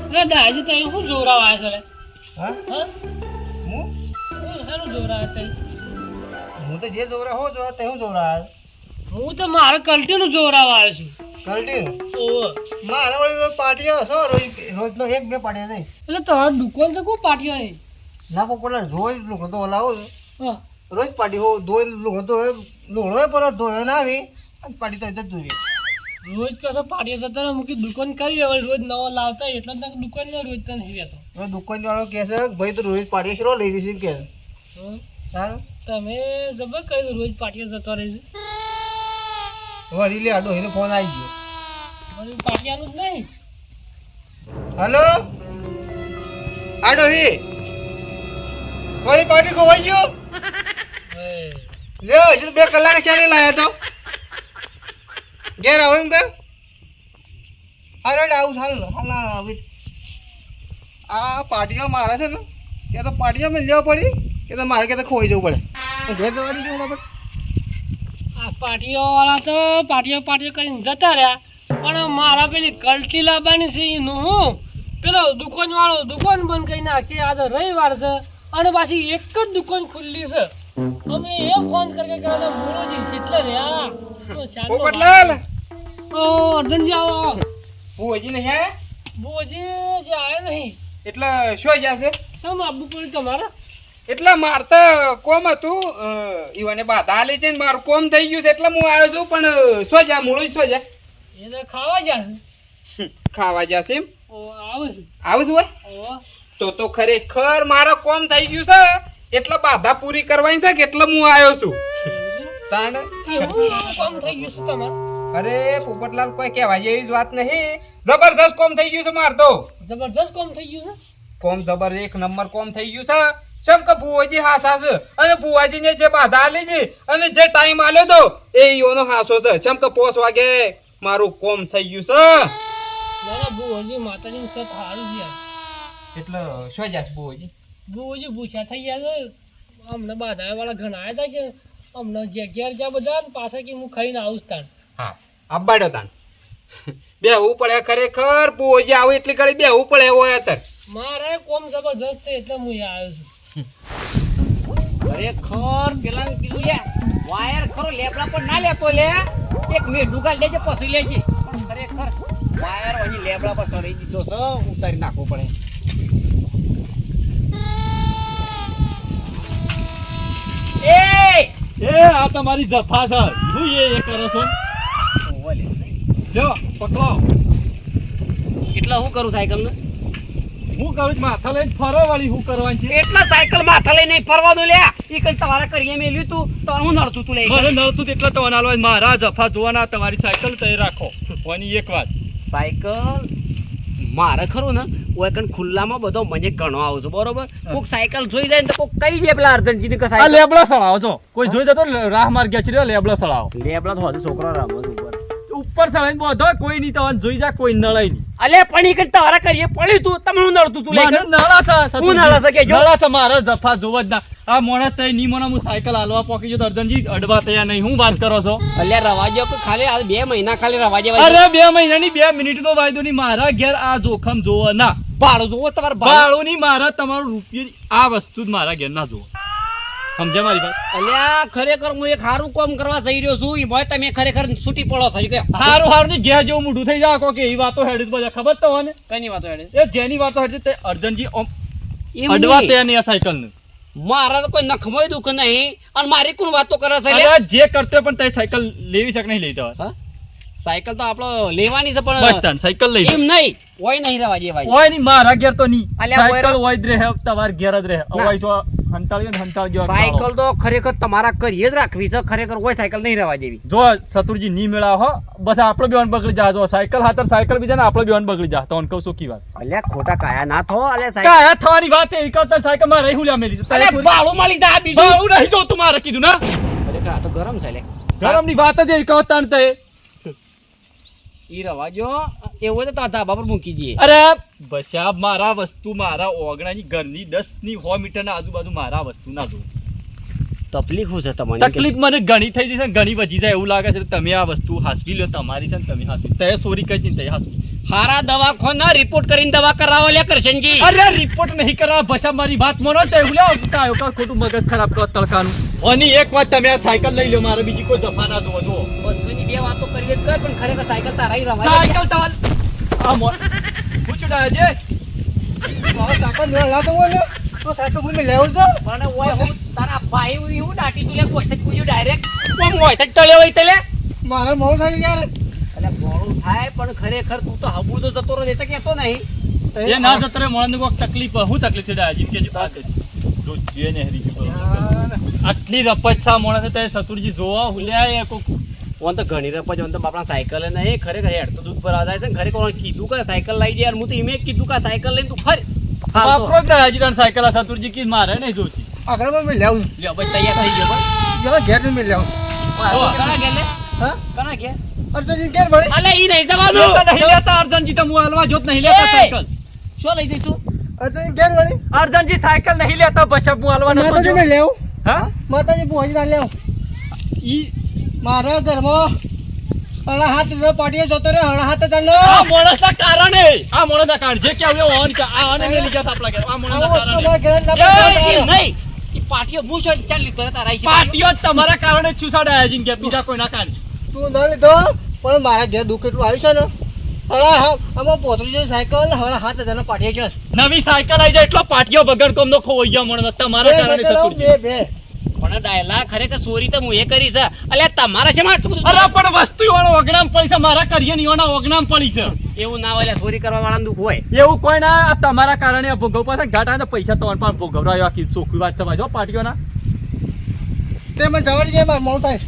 એટલે ડાયજી તઈ હું જોરાવા છે લે હા હા હું હેનું જોરા તઈ હું તો જે જોરા હો જોરા તે હું જોરા હું તો મારા કલ્ટીનું જોરાવા આવ્યો છું કલ્ટી ઓહો મારા વળી પાર્ટીઓ હશો રોજનો એક બે પાર્ટીઓ નહીં એટલે તમારી દુકાન છે કોઈ પાટીઓ નહીં ના પોપટલાલ રોજ લોકો તો ઓલાવો હા રોજ પાર્ટી હો ધોઈ લોકો તો લોળો પર ધોયો ના આવી અને પાર્ટી તો જતું રહી રોજ કશો પાટીઓ જતો ને મૂકી દુકાન કરી હવે રોજ નવો લાવતા એટલે તક દુકાનમાં રોજ તો નહીં રહેતો હવે દુકાન વાળો કહે છે કે ભાઈ તો રોજ પાર્ટી શેરો લઈ રહી છે કે હા તમે જબર કહ્યું રોજ પાટીઓ જતો રહી વળી લે આડો એને ફોન આવી ગયો છે પાટિયાનું જ નહીં હલો આડો હે વળી પાર્ટી ખોવાઈ ગયો લે હજુ 2 કલાક ક્યારે લાયા તો ઘેર આવો એમ કે અરે આવું હાલ આ પાર્ટીઓ મારે છે ને કે તો પાર્ટીઓ મેં લેવા પડી કે તો મારે કે તો ખોઈ જવું પડે ઘેર જવાની જવું ના પડે આ પાટીઓવાળા તો પાટીઓ કરીને જતા રહ્યા પણ મારા પેલી કલ્ટી લાવવાની છે એનું હું પેલો દુકાનવાળો દુકાન બંધ કરી નાખશે આજે રવિવાર છે અને પાછી એક જ દુકાન ખુલ્લી છે અમે એ ફોન કરી કર્યો મુરોજી એટલે રહ્યા પોપટલાલ ઓ અર્જનજી આવો ભુવજી નહીં આયા બોજી જે આવ્યા નહીં એટલે શું જશે કેમ આબુ પડ્યું તમારા એટલે માર તો કોમ હતું ઈવને બાધા આલી છે ને મારું કોમ થઈ ગયું છે એટલે હું આવ્યો છું પણ શું જા મૂળું શું જા એને ખાવા જશે ખાવા જશે એમ ઓ આવે છે આવું જ હોય તો ખરેખર મારો કોમ થઈ ગયું છે એટલે બાધા પૂરી કરવાની છે કે એટલે હું આવ્યો છું તાણ કેવું કામ થઈ ગયું છે તમારું અરે પોપટલાલ કોઈ કહેવાય એવી જ વાત નહીં જબરજસ્ત કોમ થઈ ગયું છે માર તો જબરજસ્ત કામ થઈ ગયું છે કોમ જબર એક નંબર કોમ થઈ ગયું છે કેમ કે ભુવાજી હાસા છે અને ભુવાજીને જે બાધા આલી છે અને જે ટાઈમ આલ્યો તો એ ઈઓનો હાસો છે કેમ કે 5 વાગે મારું કોમ થઈ ગયું છે ના બુજી માતાજીનું સત હારું છે એટલે શું જાસ ભુવાજી બુજી ભૂછા થઈ ગયા છે અમને બાધા વાળા ઘણા આવ્યા હતા કે અમને જે ઘેર જ્યાં બધા ને પાછા કે હું ખાઈને આવું તાણ હા અબ્બાડો તાન બેહવું પડે ખરેખર ભુવાજી આવું એટલી ઘડી બેહવું પડે હોય અત્યારે મારે કોમ જબરજસ્ત છે એટલે હું આવ્યો છું ખરેખર પેલા કીધું લે વાયર ખરો લેબડા પર ના લેતો લે એક મિનિટ દુકાન લેજે પછી લેજે પણ ખરેખર વાયર અહીં લેબડા પર સરી દીધો છે ઉતારી નાખવો પડે એ આ તમારી જફા છે શું એ કરો છો લ્યો પકડો એટલે હું કરું સાયકલ ને હું કહું છું માથા લઈને ફરો વાળી હું કરવાની છે એટલા સાયકલ માથા લઈને ફરવાનું લે ઈ કઈ તમારે કરીએ મેલ્યું તું તો હું નડતું તું લે મને નડતું એટલે તો અનાલવા મારા જફા જોવાના તમારી સાયકલ તય રાખો કોની એક વાત સાયકલ મારે ખરું ને ઓય કણ ખુલ્લામાં બધો મને ઘણો આવું છું બરોબર કોક સાયકલ જોઈ જાય ને તો કોક કઈ દે પેલા અર્જનજી ને કે આ સાયકલ લેબડા સળાવો છો કોઈ જોઈ જતો રાહ માર ગયા છે લેબડા સળાવો લેબડા તો હજુ છોકરો રામો છે ઉપર ઉપર સળાઈને બોધો કોઈ નહીં તમને જોઈ જા કોઈ નળાય નહીં અલે પણ ઈ કઈ તારા કરીએ પડી તું તમને હું નડતું તું લે મને નળા છે હું નળા છે કેજો? નળા છે મારા જફા જોવા જ ના આ મોણા તય ની મને હું સાયકલ હાલવા પોકી જો અર્જનજી અડવા તૈયાર નહીં હું વાત કરો છો અલ્યા રવા દો કે ખાલી આ 2 મહિના ખાલી રવા દે અરે 2 મહિનાની 2 મિનિટનો વાયદો નહીં મારા ઘેર આ જોખમ જોવો ના ભાડું જોવો તમારે ભાડું નહીં મારા તમારું રૂપિયા આ વસ્તુ જ મારા ઘેર ના જોવો સમજ્યા મારી વાત અલ્યા ખરેખર હું એક સારું કામ કરવા જઈ રહ્યો છું ઈ ભાઈ તમે ખરેખર છૂટી પડો છો કે હારું હારું ની ઘેર જેવું મોઢું થઈ જાય કે એ વાતો હેડી બધા ખબર તો હોય ને કઈની વાતો હેડે એ જેની વાતો હેડી તે અર્જનજી એમ અડવા નહીં. તે નહીં આ સાયકલ ને મારા તો કોઈ નખમય દુખ નહીં અને મારી કોણ વાતો કરે છે અરે જે કરતો પણ તે સાયકલ લેવી શક નહીં લઈ જવા હા સાયકલ તો આપણો લેવાની છે બસ પણ સ્ટેન્ડ સાયકલ લઈ એમ નહીં ઓય નહીં રવા દે ભાઈ હોય નહીં મારા ઘેર તો નહીં અલ્યા સાયકલ ઓય હોય જ રહે તમાર ઘેર જ રહે હોય તો હંતાળ્યો ને હંતાળ્યો સાયકલ તો ખરેખર તમારા કરીએ જ રાખવી છે ખરેખર કોઈ સાયકલ નહીં રવા દેવી જો સતુરજી ની મેળા હો બસ આપણો બેન બગડી જા જો સાયકલ હાથર સાયકલ બીજા ને આપણો બેન બગડી જા તો કહું શું કી વાત અલ્યા ખોટા કાયા ના થો અલ્યા સાયકલ કાયા થવાની વાત એવી કરતા સાયકલ માં રહી હું લ્યા મેલી અલ્યા બાળું મળી જા બીજું બાળું નહીં જો તું મારે કીધું ના ખરેખર આ તો ગરમ છે લે ગરમ ની વાત જ એવી કહતા ને તે ઈ રવા જો એવું હોય તો ધાબા પર મૂકી દઈએ અરે બસ્યા મારા વસ્તુ મારા ઓગણાની ઘરની 10 ની 100 મીટર ના આજુબાજુ મારા વસ્તુ ના જો તકલીફ શું છે તમને તકલીફ મને ઘણી થઈ જશે ઘણી વધી જાય એવું લાગે છે તમે આ વસ્તુ હાસવી લો તમારી છે ને તમે હાસવી તે સોરી કહી ને તે હારા દવાખાના રિપોર્ટ કરીને દવા કરાવો લે કરશનજી. અરે રિપોર્ટ નહીં કરવા ભસા મારી વાત મોનો તે હુલ્યો કાયો કા ખોટું મગજ ખરાબ કરો તડકાનું. ઓની એક વાત તમે આ સાયકલ લઈ લો મારે બીજી કોઈ જફા ના જોવો છો. બસની બે વાતો કરીએ જ કર, પણ ખરેખર સાયકલ તારાઈ રમાય. સાયકલ તમાર આ મો પૂછડા જે સાયકલ લાતો બોલે તો સાયકલ મને લેવું છે. પણ ઓય હું તારા ભાઈ હું દાટી તું લે કોસ્ટ કુયું ડાયરેક્ટ કોમ હોય તો ટળે હોય તલે. મારે મોડું થાય યાર. એટલે મોડું થાય પણ ખરેખર તું તો હબુ તો જતો રહે તો કેસો નહીં. એ ના જતરે મોણને કોક તકલીફ હું તકલીફ છે ડાજી કે જો જે ને હરી કે આટલી રપચસા મોણસે તે સતુરજી જોવા હુલ્યા એ કોક ઓન તો ઘણી રપજ ઓન તો બાપડા સાયકલ નહીં ખરેખર હેડ તો દૂધ પર આધાય છે ને ખરેખર ઓન કીધું કે સાયકલ લઈ દે યાર. હું તો ઈમે કીધું કે સાયકલ લઈને તું ફર. બાપરો ડાજી તન સાયકલ આ સતુરજી કી મારે નહીં જોતી. આગળ મેં લેવું. લ્યો ભાઈ તૈયાર થઈ ગયો બસ. જરા ઘેર મેં લેવું. કણા કે લે હા કણા કે અર્જુન ઘેર ભરી. અલે ઈ નહીં જવાનું. લેતા નહીં લેતા અર્જનજી તો હું હાલવા જોત નહીં લેતા સાયકલ. શું લઈ જઈશું? અર્જુન ઘેર ભરી. અર્જનજી સાયકલ નહીં લેતા બસ હું હાલવા માતાજી મેં લેવું. હા માતાજી ભુવાજી ના લેવું. ઈ મારા ઘરમાં હળા હાથ નો પાટીએ જતો રે હળા હાથ ચાલો. આ માણસના કારણે આ માણસના કારણે જે કે આવ્યો ઓન કે આ આને લઈ લીધા આપલા કે આ માણસના કારણે એ નહીં ઈ પાટીઓ હું છો ચાલ લીધો રે તારા પાર્ટીઓ તમારા કારણે જ છુસાડાયા જીન કે બીજા કોઈના કારણે. તું ના લીધો પણ મારા ઘેર દુઃખ એટલું આવ્યું છે ને હળા હાથ આમાં પોતરી જે સાયકલ હળા હાથ હજાર પાટીએ ગયો. નવી સાયકલ આવી જાય એટલો પાટિયો બગડ કોમ નો ખોઈ ગયો મને તમારા કારણે બે સતુરજી. બે પણ ડાયલા ખરેખર ચોરી તો હું એ કરી છે. અલ્યા તમારા છે આટલું બધું? અરે પણ વસ્તુ વાળો ઓગણામ પડી છે મારા કરીએ ની ઓના ઓગણામ પડી છે. એવું ના હોય ચોરી કરવા વાળા દુઃખ હોય. એવું કોઈ ના આ તમારા કારણે ભોગવ પાસે ઘાટા પૈસા તમારા પાસે ભોગવરાયો આખી ચોખ્ખી વાત છે ભાઈ પાર્ટીઓના. તે મને જવાડી જાય મારે મોડું થાય.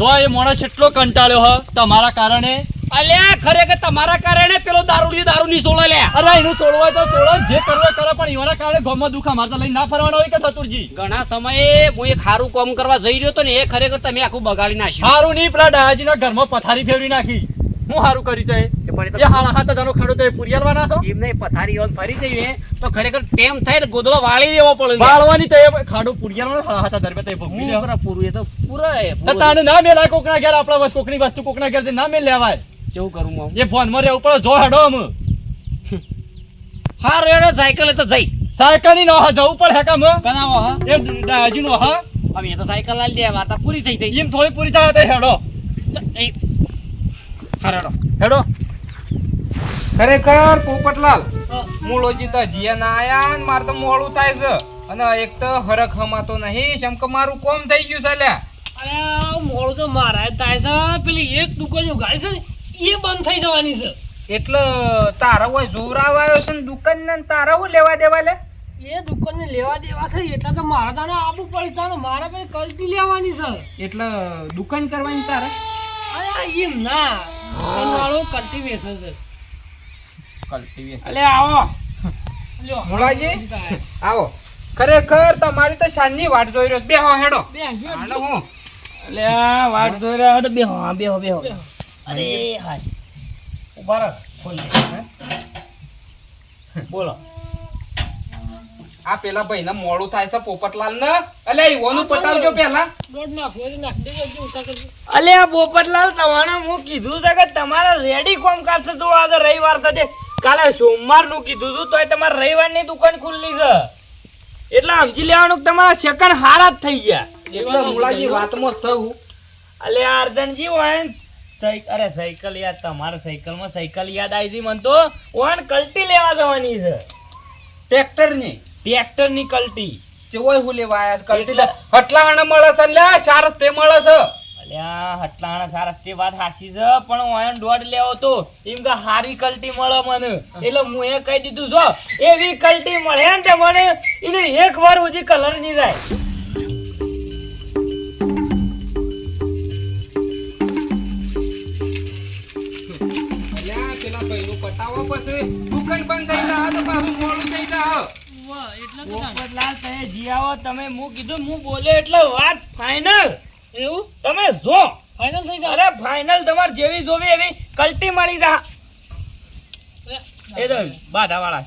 જો એ માણસ એટલો કંટાળ્યો હ તમારા કારણે. અલ્યા ખરેખર તમારા કારણે પેલો દારૂ ની સોળો લે. અરે એનું છોડવાય તો છોડો જે કરવો એ કરો પણ એના કારણે ગામમાં દુખા મારતા લઈને ના ફરવાનો હોય કે સતુરજી. ઘણા સમયે હું એક ખારું કામ કરવા જઈ રહ્યો તો ને એ ખરેખર તમે આખું બગાડી નાખ્યું. હારું નહીં પેલા ડાયાજીના ઘરમાં પથારી ફેરવી નાખી. હું હારું કરી તો એ હાલા હાથ હજારનો ખાડો તો એ પૂરી આલવાના છો. એમને પથારી ઓન ફરી જઈએ તો ખરેખર ટેમ થાય ને ગોદડો વાળી લેવો પડે. વાળવાની તો એ ખાડો પૂરી આલવાનો હાલા હાથ હજાર રૂપિયા તો એ ભોગવી હું લેવા. પૂરા પૂરું એ તો પૂરા એ તો તાને ના મેલાય કોકના ઘેર આપણા વસ્તુ કોકની વસ્તુ કોકના ઘેર ના મેલ લેવાય. કેવું કરું હું? એ ફોનમાં રહેવું પડે જો હેડો અમે હા રેડો સાયકલ તો જઈ સાયકલ ની નો જવું પડે હે કામ કનાવો હા એ ડાયાજી નો હા હવે એ તો સાયકલ લાવી દે વાર્તા પૂરી થઈ ગઈ. એમ થોડી પૂરી થાય તો હેડો હા રેડો હેડો. ખરેખર પોપટલાલ મૂળોજી તો જીયા ના આયા ને મારે તો મોડું થાય છે અને એક તો હરખ હમાતો નહીં કેમ કે મારું કોમ થઈ ગયું છે લ્યા. અરે મોડું તો મારા જ થાય છે. પેલી એક દુકાન ગાડી છે ને એ બંધ થઈ જવાની છે. એટલે તારા હોય જોરાવ આવ્યો છે ને દુકાન ને તારા હું લેવા દેવા લે. એ દુકાનને લેવા દેવા છે એટલે તો મારા તાને આબુ પડી તાને મારા પેલી કલટી લેવાની છે. એટલે દુકાન કરવાની તારે. અરે એમ ના દુકાનવાળો કલ્ટિવેશન છે. કલ્ટિવેશન. અલે આવો લ્યો મુલાજી આવો. ખરેખર તમારી તો સાંજની વાટ જોઈ રહ્યો. બેહો હેડો. બે ગયો હાલો હું અલે આ વાટ જોઈ રહ્યા તો બેહો હા બેહો બેહો અરે હાય ઉભા રહો ખોલી બોલો. આ પેલા ભાઈને મોડું થાય છે પોપટલાલ ને. અલે ઈવોનું પટાવજો પેલા. દોડ નાખો એ નાખ દેજો જો ઉતા કરજો. અલે આ પોપટલાલ તમારે હું કીધું છે કે તમારે રેડી કોમ કાઢશે તો આજે રવિવાર થશે. કાલે સોમવાર નું કીધું હતું તોય તમારે રવિવારની દુકાન ખુલ્લી છે એટલે સમજી લેવાનું કે તમારા સેકન્ડ હારા જ થઈ ગયા. એટલે મુલાજી વાતમાં સહુ. અલે આ અર્જનજી ઓન અરે સાયકલ યાદ તમારે સાયકલમાં સાયકલ યાદ આવી હતી મને તો ઓન કલ્ટી લેવા જવાની છે. ટ્રેક્ટર ની ટ્રેક્ટર ની કલ્ટી ચેવોય હું લેવા આયા છે. કલ્ટી તો હટલા હાણા મળે છે લ્યા. ચાર તે મળે છે. અલ્યા હટલાણા સારા તે વાત હાસી છે પણ ઓન દોડ લેવો તો એમ કે હારી કલ્ટી મળે મને એટલે હું એ કહી દીધું જો એવી કલ્ટી મળે ને તે મને એને એક વાર સુધી કલર નહીં જાય. અલ્યા પેલા ભાઈનું પટાવો પછી દુકાન બંધ થઈ જાય તો પાછું મોડું થઈ જાય. વાહ એટલે તો ના. પોપટલાલ તમે જી આવો તમે હું કીધું હું બોલે એટલે વાત ફાઇનલ. એવું તમે જો ફાઇનલ થઈ જાય. અરે ફાઇનલ તમારે જેવી જોવી એવી કલ્ટી મળી જા. એ તો બાધા વાળા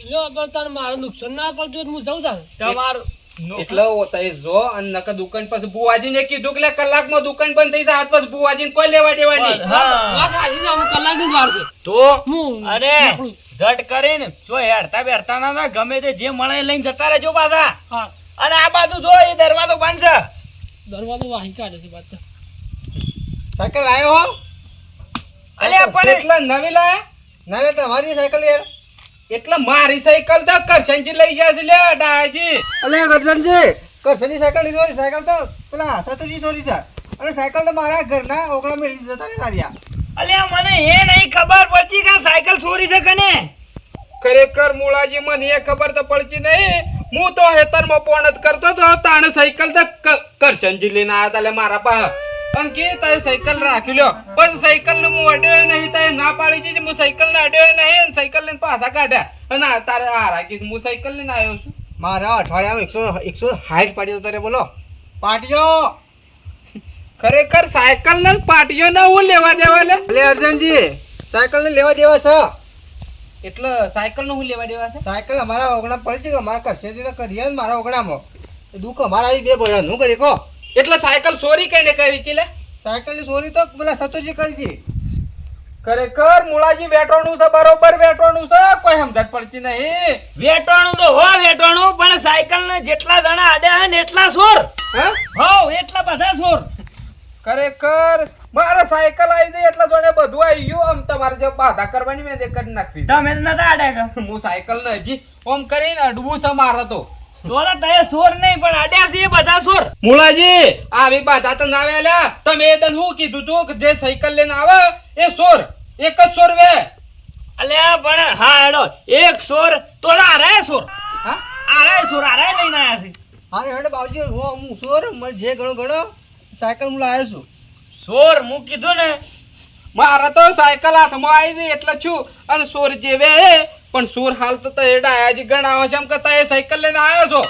લ્યો પણ તારે મારું નુકસાન ના પડતું હોય તો હું જાઉં તારે. તમારું એટલે ઓતાય જો અને નકર દુકાન પછી બુવાજીને કીધું કે લે કલાકમાં દુકાન બંધ થઈ જાય પછી બુવાજીને કોઈ લેવા દેવા નહીં. હા. વાત સાચી છે, અમે કલાકની જ વાર છે. તો હું અરે ઝટ કરીને જો હેરતા બેરતા ના થાય, ગમે તે જે મળે એ લઈને જતા રહેજો પાછા. હા, અને આ બાજુ જો એ દરવાજો બંધ છે. દરવાજો વાહી કાઢે છે વાત તો. સાયકલ લાયો હો? અલ્યા પણ એટલે નવી લાયા ના ના તમારી સાયકલ યાર. એટલે મારી સાયકલ તો કરશનજી લઈ જાય છે લે ડાયાજી. અલે કરશનજી, કરશનની સાયકલ લીધો, સાયકલ તો પેલા સતુજી ચોરી છે અને સાયકલ તો મારા ઘરના ઓગળામાં લઈ જતા રે તાર્યા. અલ્યા મને એ નહીં ખબર પડતી કે આ સાયકલ ચોરી છે કને. ખરેખર મુળાજી મને એ ખબર તો પડતી નહીં. હું તો હેતરમાં પોણત કરતો તો તાણે સાયકલ તો કરશનજી લઈને આવ્યા તા લે મારા પાસે. અંકી તારે સાયકલ રાખી લ્યો. પછી સાયકલ નું હું અડ્યો નહીં, તારે ના પાડી છે હું સાયકલ ને અડ્યો નહીં અને સાયકલ લઈને પાછા કાઢ્યા. અને આ તારે આ રાખીશ, હું સાયકલ લઈને આવ્યો છું. મારા અઠવાડિયામાં 160 પાડ્યો તો રે બોલો. પાડ્યો. ખરેખર સાયકલ ને પાટીઓ ના હું લેવા દેવા લે. અલે અર્જનજી, સાયકલ ને લેવા દેવા છે. એટલે સાયકલ નું હું લેવા દેવા છે. સાયકલ અમારા ઓગણા પડી છે કે અમારા કરશનજીને કરીએ ને મારા ઓગણામાં. દુઃખ અમારા આવી બે બોલ્યા હું કરી કહો. એટલે સાયકલ ચોરી કઈને કરી છે લે. સાયકલની ચોરી તો પેલા સતુજી કરી છે. ખરેખર મુળાજી વેટવાનું છે, બરોબર વેટવાનું છે, કોઈ સમજણ પડતી નહીં. વેટવાનું તો હો વેટવાનું, પણ સાયકલ ને જેટલા જણા આડ્યા હે ને એટલા ચોર. હા હો એટલા બધા ચોર. ખરેખર મારે સાયકલ આવી જાય એટલે જોડે બધું આવી ગયું. આમ તમારે જે બાધા કરવાની મેં તે કરી નાખી. તમે નતા આડ્યા કે હું સાયકલ ને હજી ઓમ કરીને અડવું છે મારે તો. તોલા તય ચોર નહીં પણ આડ્યા છે એ બધા ચોર. મુળાજી આવી બાધા તો ના વેલ્યા. તમે એ દન શું કીધું તું કે જે સાયકલ લઈને આવે એ ચોર, એક જ ચોર વે. અલ્યા પણ હા હેડો એક ચોર તોલા આરાય ચોર. હા આરાય ચોર આરાય લઈને આયા છે. હારે હેડ બાબુજી હું સોર મને જે ઘણો ઘણો સાયકલ હું લાવ્યો છું. ચોર હું કીધું ને મારે તો સાયકલ હાથમાં આવી જાય એટલે છું. અને ચોર જેવે પણ ચોર હાલ તો એ ડાયાજી ગણાવો છે એમ કરતા એ સાયકલ લઈને આવ્યો છો.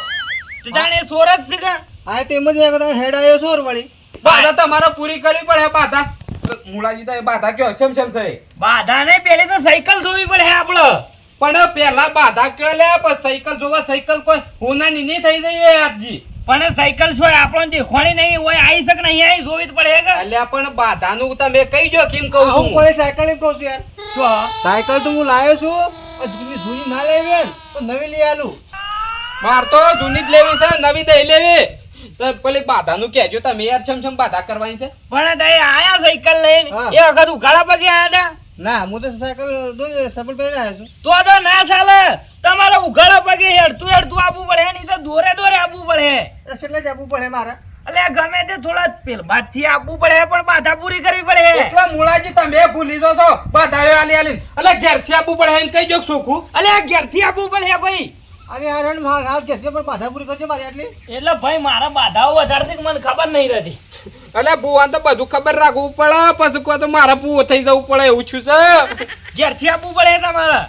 તો જાણે એ ચોર જ છે કે હા તો એમ જ તમે હેડ આવ્યો સોર વળી. બાધા તમારે પૂરી કરવી પડે. બાધા મુળાજી તો એ બાધા કયો છે છે બાધા નહીં પેલી તો સાયકલ ધોવી પડે આપડે. પણ પેલા બાધા કયો લે પછી સાયકલ જોવા સાયકલ કોઈ હોનાની નહીં થઈ જાય યાદજી. પણ સાયકલ છોડ આપણને દેખવાની નહીં હોય આવી શકે નહીં આવી જોવી જ પડે કે અલ્યા પણ બાધાનું તમે કહી જો કેમ કહું હું છું. પડે સાયકલ એમ કહું છું યાર. શું સાયકલ તો હું લાવ્યો છું પણ જૂની ના લેવી હોય ને તો નવી લઈ આલું. માર તો જૂની જ લેવી છે, નવી દઈ લેવી. તો પેલી બાધાનું કહેજો તમે યાર છમ બાધા કરવાની છે. પણ તઈ આયા સાયકલ લઈને હા. એ વખત ઉઘાડા પગે આયા હતા. ના હું તો સાયકલ સફળ પહેરી આવ્યો છું. તો ના ચાલે. તમારે ઉઘાડા પગે હેડતું આપવું પડે નહીં તો દોરે આપવું પડે. એટલે જ આપવું પડે મારે. એટલે ગમે તે થોડા પેલ બાદથી આપવું પડે પણ બાધા પૂરી કરવી પડે. એટલે મુળાજી તમે ભૂલી જો છો બાધા આલી આલી. એટલે ઘેરથી આપવું પડે એમ કહી જો સોખું. અલે ઘેરથી આપવું પડે ભાઈ. અરે યાર હેડ મારા હાથ ઘેરથી પણ બાધા પૂરી કરજો મારી આટલી. એટલે ભાઈ મારા બાધાઓ વધારે છે કે મને ખબર નહીં રહેતી. એટલે બુવાને તો બધું ખબર રાખવું પડે. પછી કોઈ તો મારા પૂવો થઈ જવું પડે એવું છું છે. ઘેરથી આપવું પડે તમારે.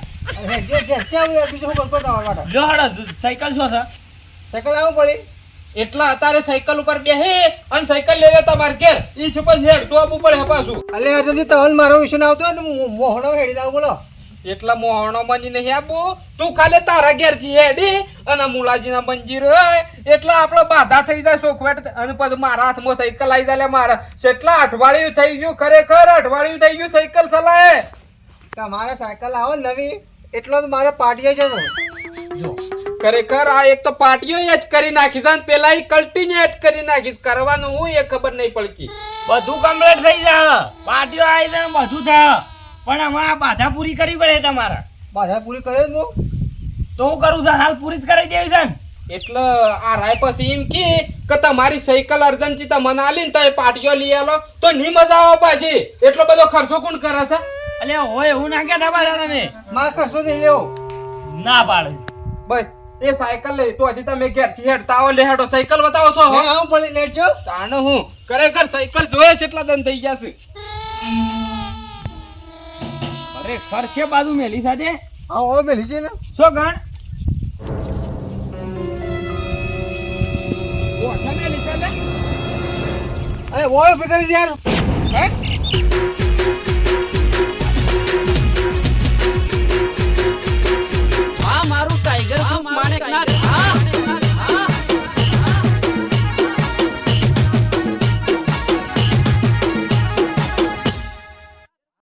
ઘેરથી આવું યાર બીજું શું કરતો તમારા માટે. જો હડો સાયકલ શું છે? સાયકલ આવું પડી. એટલે અત્યારે સાયકલ ઉપર બેહી અને સાયકલ લઈ લે તમારે ઘેર. ઈ છે પછી હેડ તો આપવું પડે પાછું. અલે અર્જુનજી તવન મારો વિષય ના આવતો હોય તો હું મોહણો હેડી દઉં બોલો. એટલા મોહણો મની નહીં આપવું. તું ખાલી તારા ઘેરથી હેડી અને મુલાજીના મંજીર હોય એટલે આપણે બાધા થઈ જાય સોખવેટ. અને પછી મારા હાથમાં સાયકલ આવી જાય. મારા કેટલા અઠવાડિયું થઈ ગયું, ખરેખર અઠવાડિયું થઈ ગયું સાયકલ ચલાવે. તમારે સાયકલ આવો નવી એટલો તો મારે પાટીએ છે. જો ખરેખર આ એક તો પાટીઓ જ કરી નાખીશ અને પેલા ઈ કલ્ટીને જ કરી નાખીશ. કરવાનું હું એ ખબર નહીં પડતી. બધું કમ્પ્લીટ થઈ જાય. પાટીઓ આવી જાય ને બધું થાય. પણ આમાં આ બાધા પૂરી કરવી પડે તમારે. બાધા પૂરી કરે જ હું. તો હું કરું છું હાલ પૂરી જ કરી દેવી છે ને. એટલે આ રાય પછી એમ કે તમારી સાયકલ અર્જન્સી તમને આલી ને તો પાટીઓ લઈ આલો તો ની મજા આવે પાછી. એટલો બધો ખર્ચો કોણ કરે છે? અલે હોય એવું ના કહેતા પાછા તમે. મારે કરશો નહીં લેવો. ના પાડે. બસ એ સાયકલ લઈ તો હજી તમે ઘેરથી હેડતા આવો લે હેડો સાયકલ બતાવો છો. મેં આવું પડી લેજો. તાણે હું ખરેખર સાયકલ જોયે છે એટલા દન થઈ ગયા છે. અરે ખર્ચે બાજુ મેલી સાથે હા હવે મેલી છે ને. શું ગણ ઓઠા ને લીધા લે. અરે ઓય ઉભી કરી દે યાર. હે?